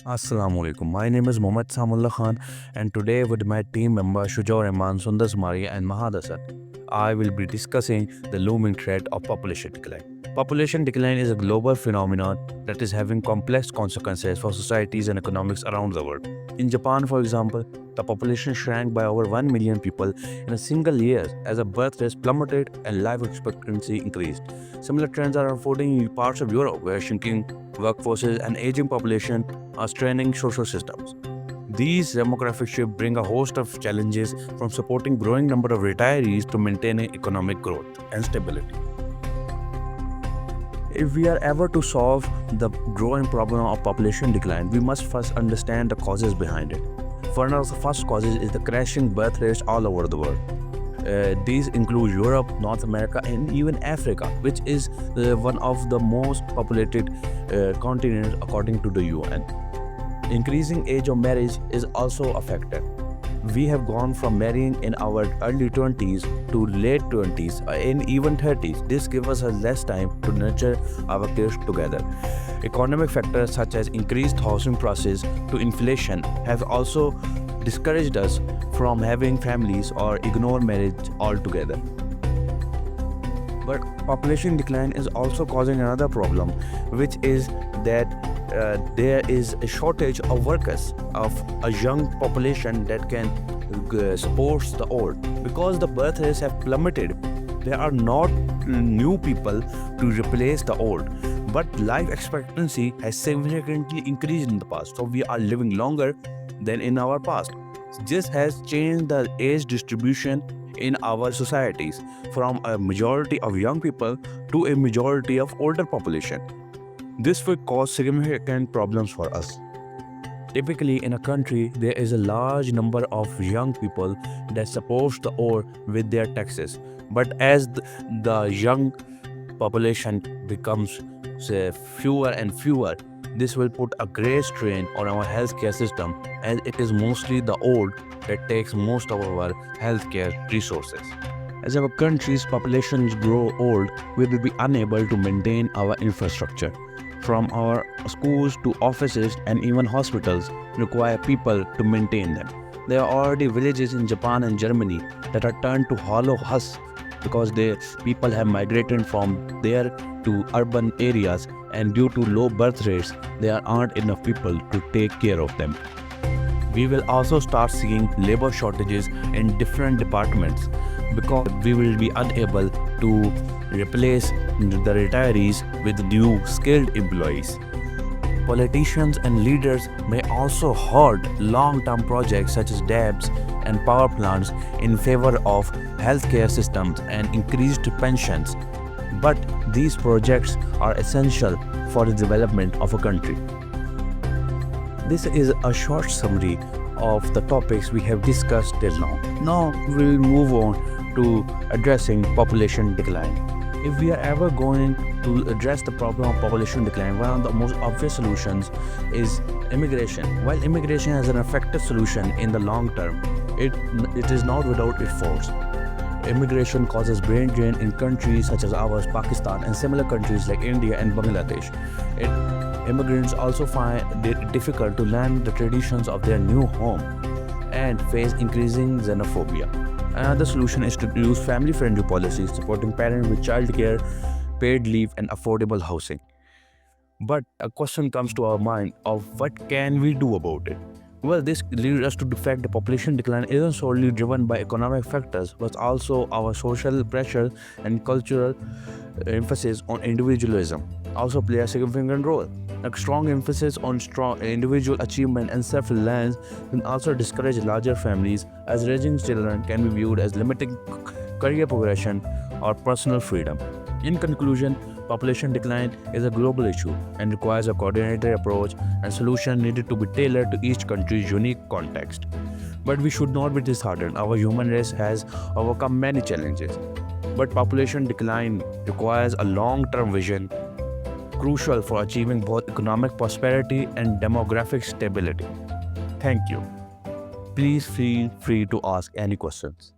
Assalamu alaikum. My name is Mohammad Samullah Khan, and today with my team members Shujaur Rahman, Sundar Samari, and Mahad Hasan, I will be discussing the looming threat of population decline. Population decline is a global phenomenon that is having complex consequences for societies and economics around the world. In Japan, for example, the population shrank by over 1 million people in a single year as a birth rate plummeted and life expectancy increased. Similar trends are unfolding in parts of Europe where shrinking workforces and aging population are straining social systems. These demographic shifts bring a host of challenges from supporting growing number of retirees to maintaining economic growth and stability. If we are ever to solve the growing problem of population decline, we must first understand the causes behind it. One of the first causes is the crashing birth rates all over the world. These include Europe, North America, and even Africa, which is one of the most populated continents according to the UN. Increasing age of marriage is also a factor. We have gone from marrying in our early 20s to late 20s and even 30s. This gives us less time to nurture our kids together. Economic factors such as increased housing prices to inflation have also discouraged us from having families or ignore marriage altogether. But population decline is also causing another problem, which is that there is a shortage of workers, of a young population that can support the old. Because the birth rates have plummeted, there are not new people to replace the old. But life expectancy has significantly increased in the past, so we are living longer than in our past. This has changed the age distribution in our societies from a majority of young people to a majority of older population. This will cause significant problems for us. Typically, in a country, there is a large number of young people that supports the old with their taxes. But as the young population becomes fewer and fewer, this will put a great strain on our healthcare system, as it is mostly the old that takes most of our healthcare resources. As our country's populations grow old, we will be unable to maintain our infrastructure. From our schools to offices and even hospitals require people to maintain them. There are already villages in Japan and Germany that are turned to hollow husks because the people have migrated from there to urban areas, and due to low birth rates, there aren't enough people to take care of them. We will also start seeing labor shortages in different departments because we will be unable to replace the retirees with new skilled employees. Politicians and leaders may also halt long-term projects such as dams and power plants in favor of healthcare systems and increased pensions. But these projects are essential for the development of a country. This is a short summary of the topics we have discussed till now. Now we'll move on to addressing population decline. If we are ever going to address the problem of population decline, one of the most obvious solutions is immigration. While immigration is an effective solution in the long term, it is not without its faults. Immigration causes brain drain in countries such as ours, Pakistan, and similar countries like India and Bangladesh. Immigrants also find it difficult to learn the traditions of their new home and face increasing xenophobia. Another solution is to use family-friendly policies supporting parents with childcare, paid leave, and affordable housing. But a question comes to our mind of what can we do about it? Well, this leads us to the fact that population decline isn't solely driven by economic factors, but also our social pressure and cultural emphasis on individualism also play a significant role. A strong emphasis on strong individual achievement and self-reliance can also discourage larger families, as raising children can be viewed as limiting career progression or personal freedom. In conclusion, population decline is a global issue and requires a coordinated approach, and solutions needed to be tailored to each country's unique context. But we should not be disheartened. Our human race has overcome many challenges. But population decline requires a long-term vision, crucial for achieving both economic prosperity and demographic stability. Thank you. Please feel free to ask any questions.